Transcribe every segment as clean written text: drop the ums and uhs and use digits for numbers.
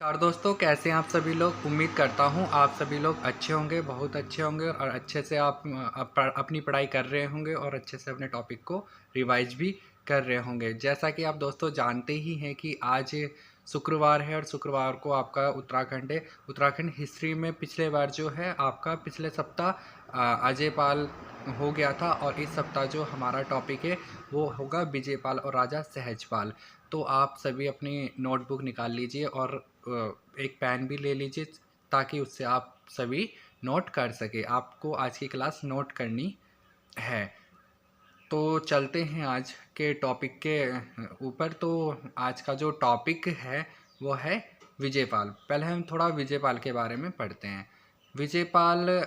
और दोस्तों, कैसे हैं आप सभी लोग। उम्मीद करता हूं आप सभी लोग अच्छे होंगे, बहुत अच्छे होंगे और अच्छे से आप अपनी पढ़ाई कर रहे होंगे और अच्छे से अपने टॉपिक को रिवाइज भी कर रहे होंगे। जैसा कि आप दोस्तों जानते ही हैं कि आज शुक्रवार है और शुक्रवार को आपका उत्तराखंड है। उत्तराखंड हिस्ट्री में पिछले बार जो है आपका पिछले सप्ताह अजय पाल हो गया था और इस सप्ताह जो हमारा टॉपिक है वो होगा विजय पाल और राजा सहजपाल। तो आप सभी अपनी नोटबुक निकाल लीजिए और एक पेन भी ले लीजिए ताकि उससे आप सभी नोट कर सके। आपको आज की क्लास नोट करनी है। तो चलते हैं आज के टॉपिक के ऊपर। तो आज का जो टॉपिक है वो है विजयपाल। पहले हम थोड़ा विजयपाल के बारे में पढ़ते हैं। विजयपाल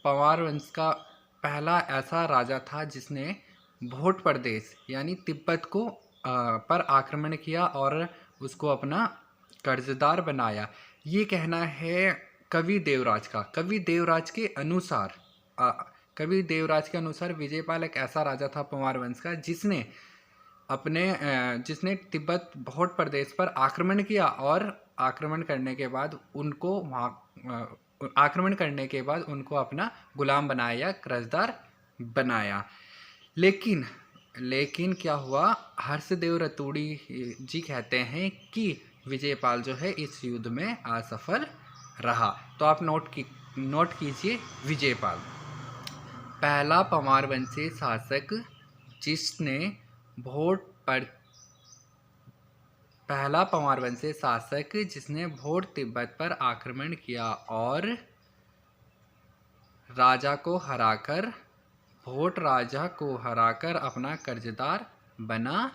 पंवार वंश का पहला ऐसा राजा था जिसने भोट प्रदेश यानी तिब्बत को पर आक्रमण किया और उसको अपना कर्जदार बनाया। ये कहना है कवि देवराज का। कवि देवराज के अनुसार कवि देवराज के अनुसार विजयपाल एक ऐसा राजा था पंवार वंश का जिसने तिब्बत भोट प्रदेश पर आक्रमण किया और आक्रमण करने के बाद उनको अपना गुलाम बनाया या कर्जदार बनाया। लेकिन क्या हुआ, हर्षदेव रतूड़ी जी कहते हैं कि विजयपाल जो है इस युद्ध में असफल रहा। तो आप नोट कीजिए विजयपाल, पहला पंवार वंशी शासक जिसने भोट तिब्बत पर आक्रमण किया और भोट राजा को हराकर अपना कर्जदार बना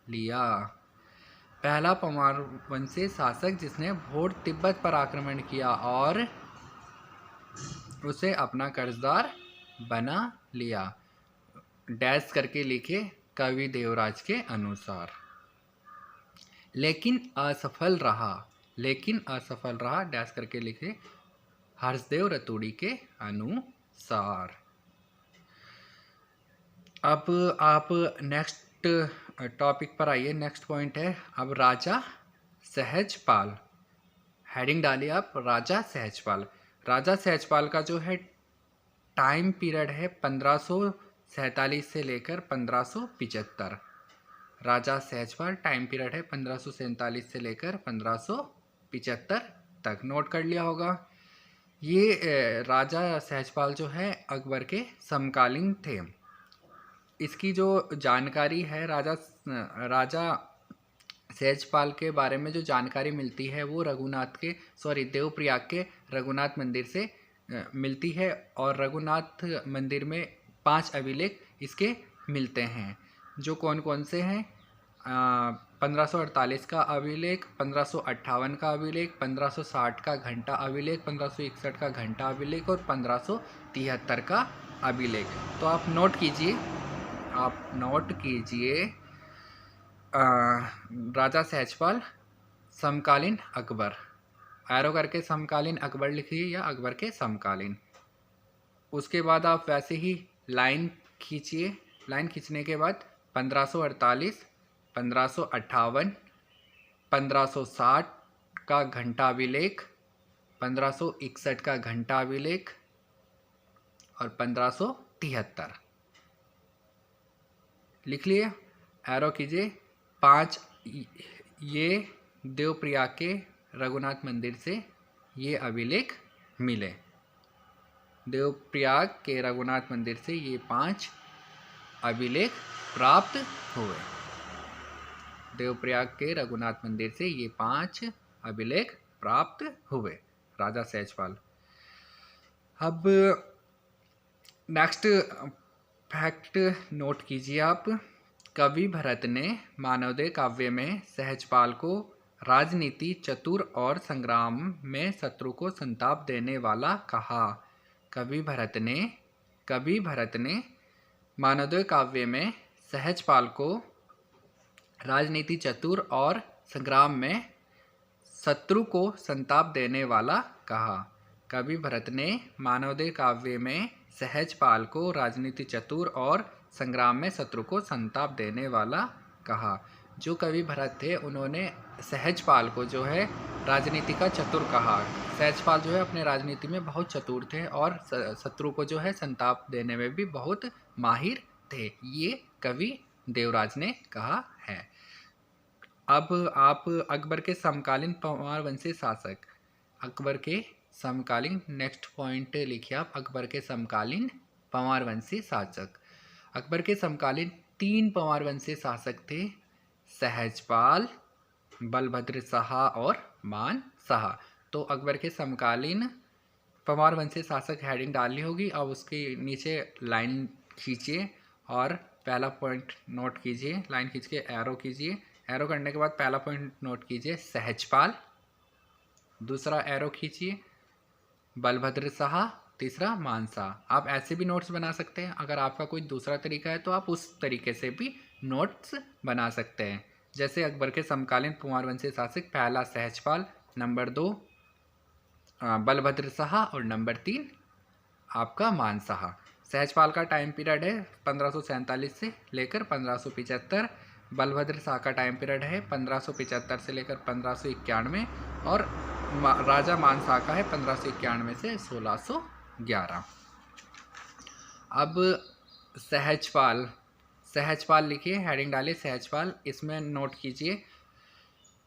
लिया। पहला पंवार वंशी शासक जिसने भोट तिब्बत पर आक्रमण किया और उसे अपना कर्जदार बना लिया। डैश करके लिखे कवि देवराज के अनुसार। लेकिन असफल रहा डैश करके लिखे हर्षदेव रतूड़ी के अनुसार। अब आप नेक्स्ट टॉपिक पर आइए। नेक्स्ट पॉइंट है अब राजा सहजपाल। हेडिंग डालिए आप, राजा सहजपाल। राजा सहजपाल का जो है टाइम पीरियड है 1547 से लेकर 1575। राजा सहजपाल टाइम पीरियड है 1547 से लेकर 1575 तक। नोट कर लिया होगा। ये राजा सहजपाल जो है अकबर के समकालीन थे। इसकी जो जानकारी है राजा सहजपाल के बारे में जो जानकारी मिलती है वो देवप्रयाग के रघुनाथ मंदिर से मिलती है और रघुनाथ मंदिर में 5 अभिलेख इसके मिलते हैं। जो कौन कौन से हैं? 1548 का अभिलेख, 1558 का अभिलेख, 1560 का घंटा अभिलेख, 1561 का घंटा अभिलेख और 1573 का अभिलेख। तो आप नोट कीजिए राजा सहजपाल समकालीन अकबर। एरो करके समकालीन अकबर लिखिए या अकबर के समकालीन। उसके बाद आप वैसे ही लाइन खींचिए। लाइन खींचने के बाद 1548, 1558, 1560 का घंटा अभिलेख, 1561 का घंटा अभिलेख और 1573 लिख लिए। एरो कीजिए। 5 ये देवप्रयाग के रघुनाथ मंदिर से ये अभिलेख मिले। देवप्रयाग के रघुनाथ मंदिर से ये 5 अभिलेख प्राप्त हुए। देवप्रयाग के रघुनाथ मंदिर से ये 5 अभिलेख प्राप्त हुए। राजा सहजपाल। अब नेक्स्ट फैक्ट नोट कीजिए आप। कवि भरत ने मानवोदय काव्य में सहजपाल को राजनीति चतुर और संग्राम में शत्रु को संताप देने वाला कहा। कवि भरत ने मानवोदय काव्य में सहजपाल को राजनीति चतुर और संग्राम में शत्रु को संताप देने वाला कहा। कवि भरत ने मानवोदय काव्य में सहजपाल को राजनीति चतुर और संग्राम में शत्रु को संताप देने वाला कहा। जो कवि भरत थे उन्होंने सहजपाल को जो है राजनीति का चतुर कहा। सहजपाल जो है अपने राजनीति में बहुत चतुर थे और शत्रु को जो है संताप देने में भी बहुत माहिर थे, ये कवि देवराज ने कहा है। अब आप अकबर के समकालीन पंवारवंशी शासक, अकबर के समकालीन, नेक्स्ट पॉइंट लिखिए आप, अकबर के समकालीन पंवारवंशी शासक। अकबर के समकालीन 3 पंवारवंशी शासक थे, सहजपाल, बलभद्र शाह और मान शाह। तो अकबर के समकालीन पंवारवंशी शासक हेडिंग डालनी होगी। अब उसके नीचे लाइन खींचिए और पहला पॉइंट नोट कीजिए, लाइन खींच के एरो कीजिए। एरो करने के बाद पहला पॉइंट नोट कीजिए सहजपाल, दूसरा एरो खींचिए बलभद्र शाह, तीसरा मानशाह। आप ऐसे भी नोट्स बना सकते हैं, अगर आपका कोई दूसरा तरीका है तो आप उस तरीके से भी नोट्स बना सकते हैं। जैसे अकबर के समकालीन पंवारवंशी शासक, पहला सहजपाल, नंबर 2 बलभद्र शाह और नंबर 3 आपका मानशाह। सहजपाल का टाइम पीरियड है 1547 से लेकर 1575। बलभद्र शाह का टाइम पीरियड है 1575 से लेकर 1591 और राजा मानशाह का है 1591 से 1611। अब सहजपाल, सहजपाल लिखिए, हेडिंग डालिए सहजपाल। इसमें नोट कीजिए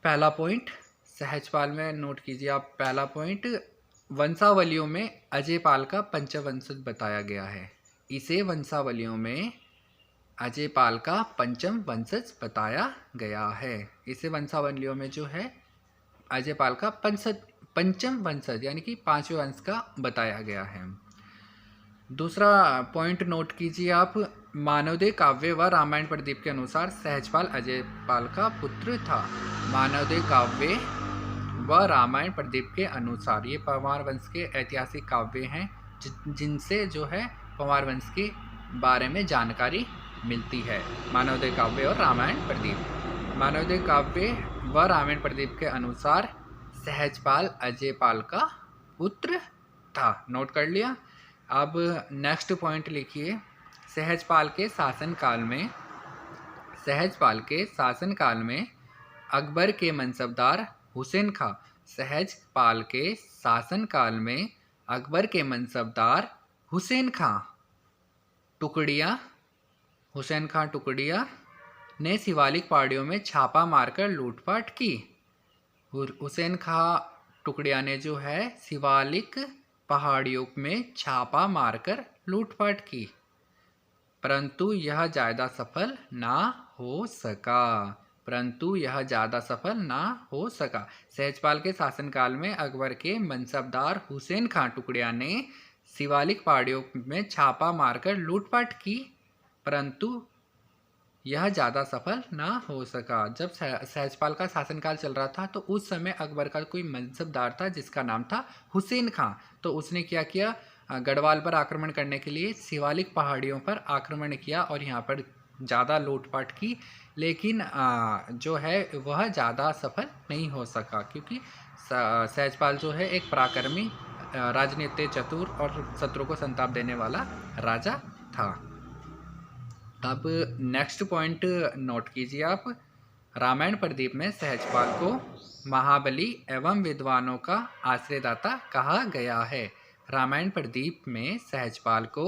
पहला पॉइंट, सहजपाल में नोट कीजिए आप पहला पॉइंट, वंशावलियों में अजयपाल का पंचवंशज बताया गया है। इसे वंशावलियों में अजयपाल का पंचम वंशज बताया गया है। इसे वंशावलियों में जो है अजयपाल का पंचम वंशज यानी कि 5वें वंश का बताया गया है। दूसरा पॉइंट नोट कीजिए आप, मानवदेव काव्य व रामायण प्रदीप के अनुसार सहजपाल अजयपाल का पुत्र था। मानवदेव काव्य व रामायण प्रदीप के अनुसार, ये पंवार वंश के ऐतिहासिक काव्य हैं जिनसे जो है पंवार वंश के बारे में जानकारी मिलती है। मानवदेव काव्य और रामायण प्रदीप, मानवदेव काव्य व रामायण प्रदीप के अनुसार सहजपाल अजयपाल का पुत्र था। नोट कर लिया। अब नेक्स्ट पॉइंट लिखिए, सहजपाल के शासनकाल में, सहजपाल के शासनकाल में अकबर के मनसबदार हुसैन खां, सहजपाल के शासनकाल में अकबर के मनसबदार हुसैन खां टुकड़िया, हुसैन खां टुकड़िया ने शिवालिक पहाड़ियों में छापा मारकर लूटपाट की। हुसैन खां टुकड़िया ने जो है शिवालिक पहाड़ियों में छापा मारकर लूटपाट की, परंतु यह ज़्यादा सफल ना हो सका, परंतु यह ज़्यादा सफल ना हो सका। सहजपाल के शासनकाल में अकबर के मनसबदार हुसैन खां टुकड़िया ने शिवालिक पहाड़ियों में छापा मारकर लूटपाट की, परंतु यह ज़्यादा सफल ना हो सका। जब सहजपाल का शासनकाल चल रहा था तो उस समय अकबर का कोई मनसबदार था जिसका नाम था हुसैन खां। तो उसने क्या किया, गढ़वाल पर आक्रमण करने के लिए शिवालिक पहाड़ियों पर आक्रमण किया और यहाँ पर ज़्यादा लूटपाट की, लेकिन जो है वह ज़्यादा सफल नहीं हो सका क्योंकि सहजपाल जो है एक पराक्रमी, राजनीतिक चतुर और शत्रु को संताप देने वाला राजा था। अब नेक्स्ट पॉइंट नोट कीजिए आप, रामायण प्रदीप में सहजपाल को महाबली एवं विद्वानों का आश्रयदाता कहा गया है। रामायण प्रदीप में सहजपाल को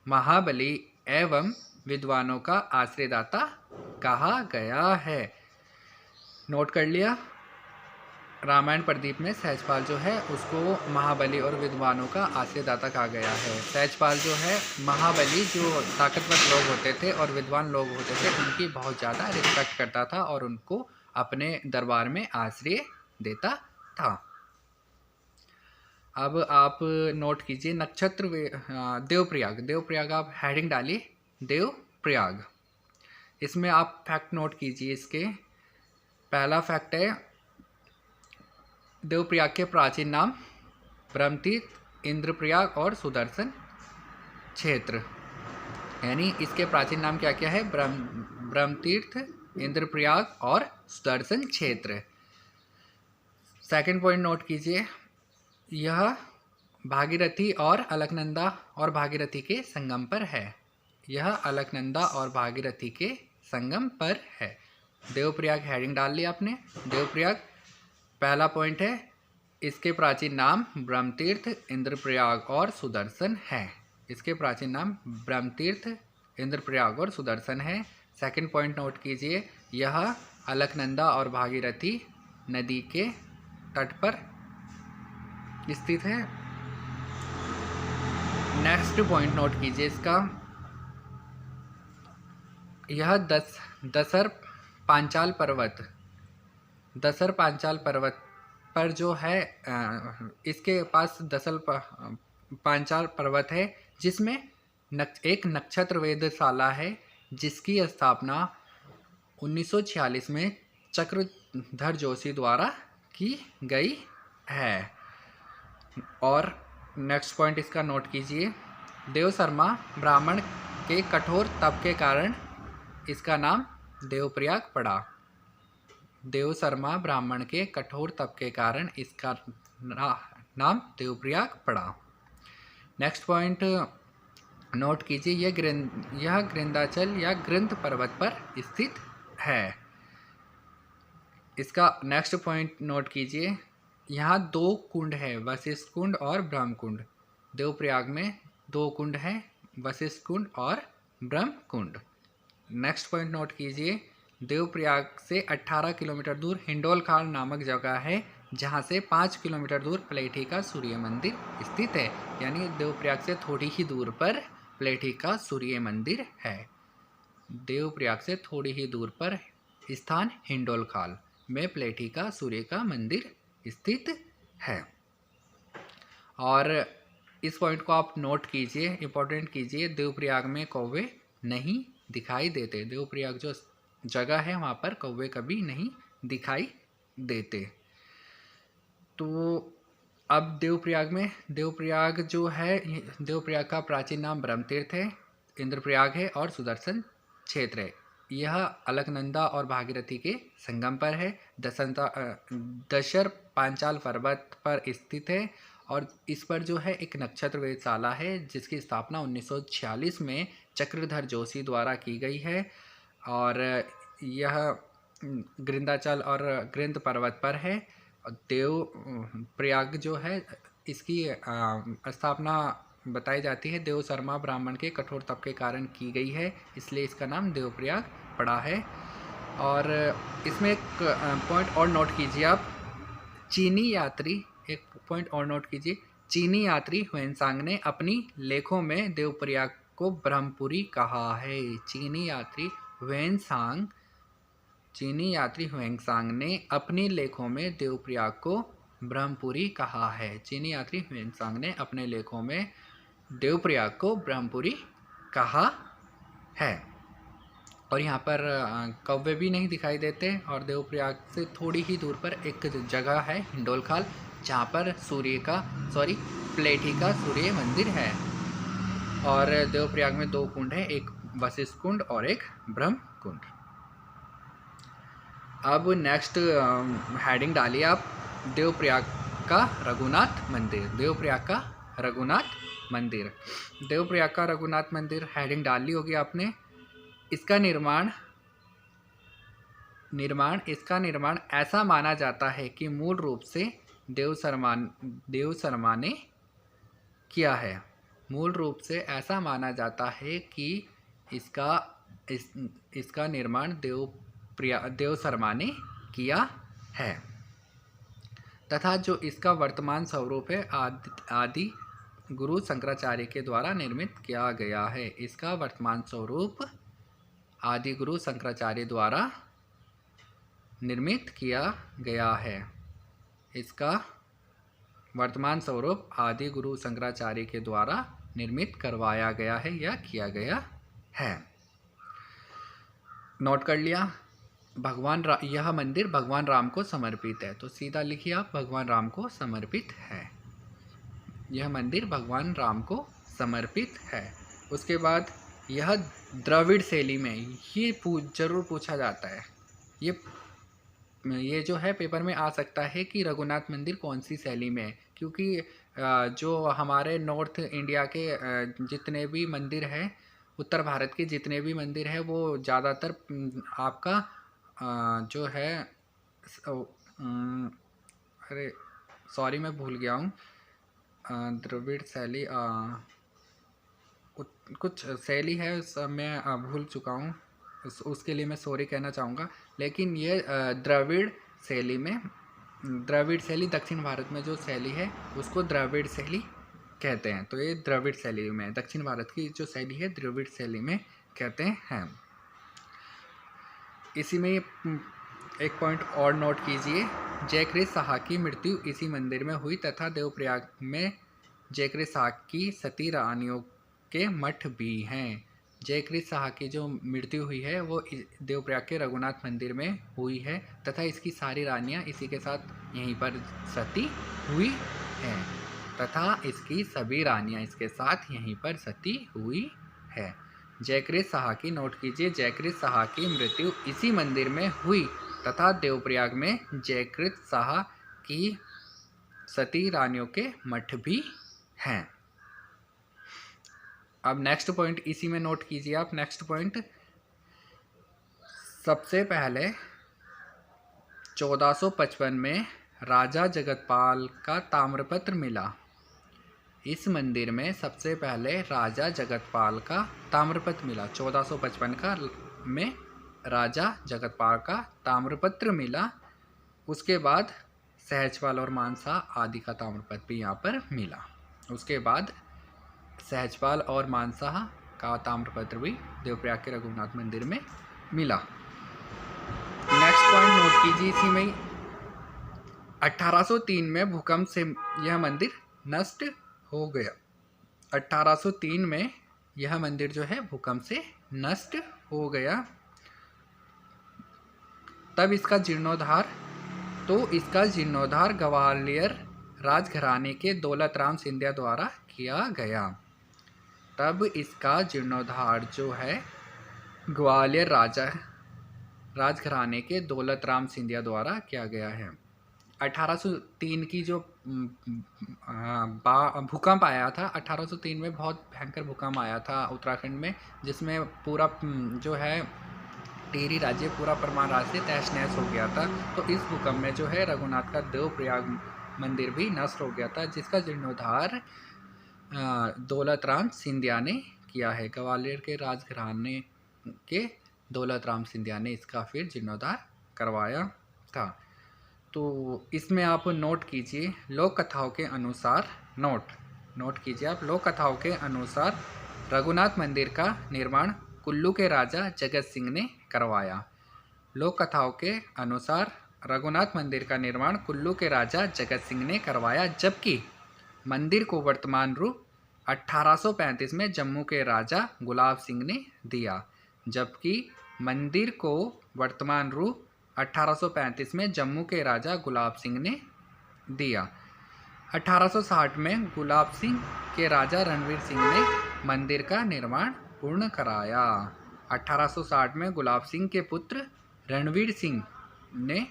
महाबली एवं विद्वानों का आश्रयदाता कहा गया है। नोट कर लिया। रामायण प्रदीप में सहजपाल जो है उसको महाबली और विद्वानों का आश्रयदाता कहा गया है। सहजपाल जो है महाबली जो ताकतवर लोग होते थे और विद्वान लोग होते थे उनकी बहुत ज़्यादा रिस्पेक्ट करता था और उनको अपने दरबार में आश्रय देता था। अब आप नोट कीजिए नक्षत्र देवप्रयाग, देवप्रयाग आप हेडिंग डालिए देवप्रयाग। इसमें आप फैक्ट नोट कीजिए। इसके पहला फैक्ट है, देवप्रयाग के प्राचीन नाम ब्रह्मतीर्थ, इंद्रप्रयाग और सुदर्शन क्षेत्र, यानी इसके प्राचीन नाम क्या क्या है, ब्रह्मतीर्थ, इंद्रप्रयाग और सुदर्शन क्षेत्र। सेकंड पॉइंट नोट कीजिए, यह भागीरथी और अलकनंदा और भागीरथी के संगम पर है। यह अलकनंदा और भागीरथी के संगम पर है। देवप्रयाग हेडिंग डाल ली आपने। देवप्रयाग पहला पॉइंट है, इसके प्राचीन नाम ब्रह्मतीर्थ, इंद्रप्रयाग और सुदर्शन है। इसके प्राचीन नाम ब्रह्मतीर्थ, इंद्रप्रयाग और सुदर्शन है। सेकंड पॉइंट नोट कीजिए, यह अलकनंदा और भागीरथी नदी के तट पर स्थित है। नेक्स्ट पॉइंट नोट कीजिए इसका, यह दसर पांचाल पर्वत पर जो है इसके पास पांचाल पर्वत है, जिसमें एक नक्षत्र वेधशाला है, जिसकी स्थापना 1946 में चक्रधर जोशी द्वारा की गई है। और नेक्स्ट पॉइंट इसका नोट कीजिए, देवशर्मा ब्राह्मण के कठोर तप के कारण इसका नाम देवप्रयाग पड़ा। देवशर्मा ब्राह्मण के कठोर तप के कारण इसका नाम देवप्रयाग पड़ा। नेक्स्ट पॉइंट नोट कीजिए, यह गृंदाचल या गृंद पर्वत पर स्थित है। इसका नेक्स्ट पॉइंट नोट कीजिए, यहाँ 2 कुंड है, वशिष्ठ कुंड और ब्रह्म कुंड। देवप्रयाग में 2 कुंड हैं, वशिष्ठ कुंड और ब्रह्म कुंड। नेक्स्ट पॉइंट नोट कीजिए, देवप्रयाग से 18 किलोमीटर दूर हिंडोलखाल नामक जगह है, जहाँ से 5 किलोमीटर दूर प्लेठी का सूर्य मंदिर स्थित है। यानी देवप्रयाग से थोड़ी ही दूर पर प्लेठी का सूर्य मंदिर है। देवप्रयाग से थोड़ी ही दूर पर स्थान हिंडोलखाल में प्लेठी का सूर्य का मंदिर स्थित है। और इस पॉइंट को आप नोट कीजिए, इंपॉर्टेंट कीजिए, देवप्रयाग में कौवे नहीं दिखाई देते। देवप्रयाग जो जगह है वहाँ पर कौवे कभी नहीं दिखाई देते। तो अब देवप्रयाग जो है, देवप्रयाग का प्राचीन नाम ब्रह्मतीर्थ है, इंद्रप्रयाग है और सुदर्शन क्षेत्र है। यह अलकनंदा और भागीरथी के संगम पर है, दशर पांचाल पर्वत पर स्थित है। और इस पर जो है एक नक्षत्र वेधशाला है, जिसकी स्थापना 1946 में चक्रधर जोशी द्वारा की गई है। और यह गृंदाचल और गृंद पर्वत पर है। देवप्रयाग जो है, इसकी स्थापना बताई जाती है देवशर्मा ब्राह्मण के कठोर तप के कारण की गई है, इसलिए इसका नाम देवप्रयाग पड़ा है। और इसमें एक पॉइंट और नोट कीजिए आप, चीनी यात्री ह्वेनसांग ने अपनी लेखों में देवप्रयाग को ब्रह्मपुरी कहा है। चीनी यात्री ह्वेनसांग ने अपनी लेखों में देवप्रयाग को ब्रह्मपुरी कहा है। चीनी यात्री ह्वेनसांग ने अपने लेखों में देवप्रयाग को ब्रह्मपुरी कहा है। और यहाँ पर कौवे भी नहीं दिखाई देते। और देवप्रयाग से थोड़ी ही दूर पर एक जगह है हिंडोलखाल, जहाँ पर प्लेठी का सूर्य मंदिर है। और देवप्रयाग में 2 कुंड है, एक वशिष्ठ कुंड और एक ब्रह्म कुंड। अब नेक्स्ट हेडिंग डालिए आप, देवप्रयाग का रघुनाथ मंदिर हेडिंग डाल ली होगी आपने। इसका निर्माण ऐसा माना जाता है कि मूल रूप से देवशर्मा ने किया है। मूल रूप से ऐसा माना जाता है कि इसका निर्माण देवशर्मा ने किया है, तथा जो इसका वर्तमान स्वरूप है आदि गुरु शंकराचार्य के द्वारा निर्मित किया गया है। इसका वर्तमान स्वरूप आदि गुरु शंकराचार्य द्वारा निर्मित किया गया है। इसका वर्तमान स्वरूप आदि गुरु शंकराचार्य के द्वारा निर्मित करवाया गया है या किया गया है। नोट कर लिया। यह मंदिर भगवान राम को समर्पित है, तो सीधा लिखिए आप, भगवान राम को समर्पित है। यह मंदिर भगवान राम को समर्पित है। उसके बाद यह द्रविड़ शैली में, ये जरूर पूछा जाता है, ये जो है पेपर में आ सकता है कि रघुनाथ मंदिर कौन सी शैली में है, क्योंकि जो हमारे नॉर्थ इंडिया के जितने भी मंदिर हैं, उत्तर भारत के जितने भी मंदिर हैं, वो ज़्यादातर आपका जो है अरे सॉरी मैं भूल गया हूँ। द्रविड़ शैली कुछ शैली है मैं भूल चुका हूँ, उसके लिए मैं सॉरी कहना चाहूँगा। लेकिन ये द्रविड़ शैली दक्षिण भारत में जो शैली है उसको द्रविड़ शैली कहते हैं। तो ये द्रविड़ शैली में, दक्षिण भारत की जो शैली है द्रविड़ शैली में कहते हैं। इसी में एक पॉइंट और नोट कीजिए, जयकृत साहा की मृत्यु इसी मंदिर में हुई तथा देवप्रयाग में जयकृत साहा की सती रानियों के मठ भी हैं। जयकृत साहा की जो मृत्यु हुई है वो देवप्रयाग के रघुनाथ मंदिर में हुई है तथा इसकी सारी रानियां इसी के साथ यहीं पर सती हुई हैं तथा इसकी सभी रानियां इसके साथ यहीं पर सती हुई है। जयकृत साहा की, नोट कीजिए, जयकृत साहा की मृत्यु इसी मंदिर में हुई तथा देवप्रयाग में जयकृत साहा की सती रानियों के मठ भी हैं। अब नेक्स्ट पॉइंट इसी में नोट कीजिए आप। नेक्स्ट पॉइंट, सबसे पहले 1455 में राजा जगतपाल का ताम्रपत्र मिला। इस मंदिर में सबसे पहले राजा जगतपाल का ताम्रपत्र मिला। 1455 का में राजा जगतपाल का ताम्रपत्र मिला। उसके बाद सहजपाल और मानसाह आदि का ताम्रपत्र भी यहाँ पर मिला। उसके बाद सहजपाल और मानसाह का ताम्रपत्र भी देवप्रयाग के रघुनाथ मंदिर में मिला। नेक्स्ट पॉइंट नोट कीजिए इसी में, 1803 में भूकंप से यह मंदिर नष्ट हो गया। 1803 में यह मंदिर जो है भूकंप से नष्ट हो गया। तब इसका जीर्णोद्धार ग्वालियर राजघराने के दौलत राम सिंधिया द्वारा किया गया। तब इसका जीर्णोद्धार जो है ग्वालियर राजघराने के दौलत राम सिंधिया द्वारा किया गया है। 1803 की जो भूकंप आया था, 1803 में बहुत भयंकर भूकंप आया था उत्तराखंड में, जिसमें पूरा जो है टिहरी राज्य पूरा परमान राज्य तहस नहस हो गया था। तो इस भूकंप में जो है रघुनाथ का देवप्रयाग मंदिर भी नष्ट हो गया था, जिसका जीर्णोद्धार दौलत राम सिंधिया ने किया है। ग्वालियर के राजघराने के दौलत राम सिंधिया ने इसका फिर जीर्णोद्धार करवाया था। तो इसमें आप नोट कीजिए, लोक कथाओं के अनुसार नोट कीजिए आप, लोक कथाओं के अनुसार रघुनाथ मंदिर का निर्माण कुल्लू के राजा जगत सिंह ने करवाया। लोक कथाओं के अनुसार रघुनाथ मंदिर का निर्माण कुल्लू के राजा जगत सिंह ने करवाया, जबकि मंदिर को वर्तमान रूप 1835 में जम्मू के राजा गुलाब सिंह ने दिया। जबकि मंदिर को वर्तमान रूप 1835 में जम्मू के राजा गुलाब सिंह ने दिया। 1860 में गुलाब सिंह के राजा रणवीर सिंह ने मंदिर का निर्माण पूर्ण कराया। 1860 में गुलाब सिंह के पुत्र रणवीर सिंह ने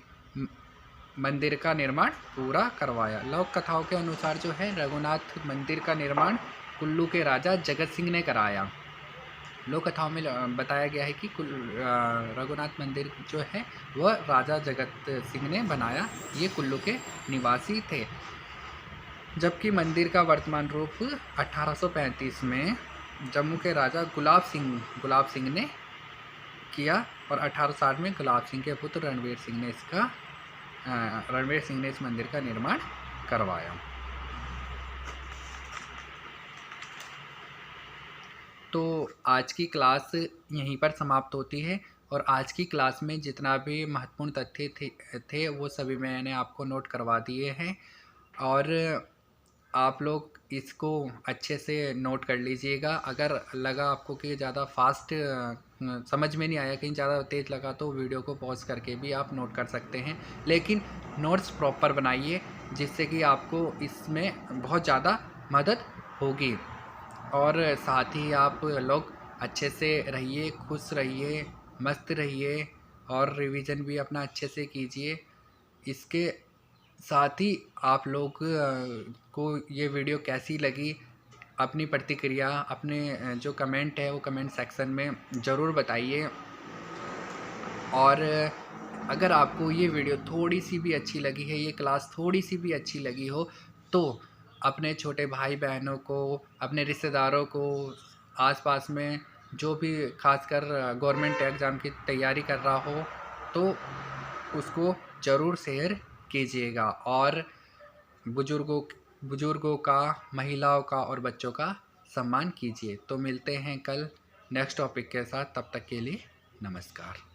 मंदिर का निर्माण पूरा करवाया। लोक कथाओं के अनुसार जो है रघुनाथ मंदिर का निर्माण कुल्लू के राजा जगत सिंह ने कराया। लोक कथाओं में बताया गया है कि रघुनाथ मंदिर जो है वह राजा जगत सिंह ने बनाया, ये कुल्लू के निवासी थे। जबकि मंदिर का वर्तमान रूप 1835 में जम्मू के राजा गुलाब सिंह ने किया और 1860 में गुलाब सिंह के पुत्र रणवीर सिंह ने इस मंदिर का निर्माण करवाया। तो आज की क्लास यहीं पर समाप्त होती है और आज की क्लास में जितना भी महत्वपूर्ण तथ्य थे वो सभी मैंने आपको नोट करवा दिए हैं और आप लोग इसको अच्छे से नोट कर लीजिएगा। अगर लगा आपको कि ज़्यादा फास्ट समझ में नहीं आया, कहीं ज़्यादा तेज़ लगा, तो वीडियो को पॉज करके भी आप नोट कर सकते हैं, लेकिन नोट्स प्रॉपर बनाइए जिससे कि आपको इसमें बहुत ज़्यादा मदद होगी। और साथ ही आप लोग अच्छे से रहिए, खुश रहिए, मस्त रहिए और रिवीजन भी अपना अच्छे से कीजिए। इसके साथ ही आप लोग को ये वीडियो कैसी लगी, अपनी प्रतिक्रिया, अपने जो कमेंट है वो कमेंट सेक्शन में ज़रूर बताइए। और अगर आपको ये वीडियो थोड़ी सी भी अच्छी लगी है, ये क्लास थोड़ी सी भी अच्छी लगी हो, तो अपने छोटे भाई बहनों को, अपने रिश्तेदारों को, आसपास में जो भी खासकर गवर्नमेंट एग्ज़ाम की तैयारी कर रहा हो, तो उसको ज़रूर शेयर कीजिएगा। और बुजुर्गों बुजुर्गों का, महिलाओं का और बच्चों का सम्मान कीजिए। तो मिलते हैं कल नेक्स्ट टॉपिक के साथ, तब तक के लिए नमस्कार।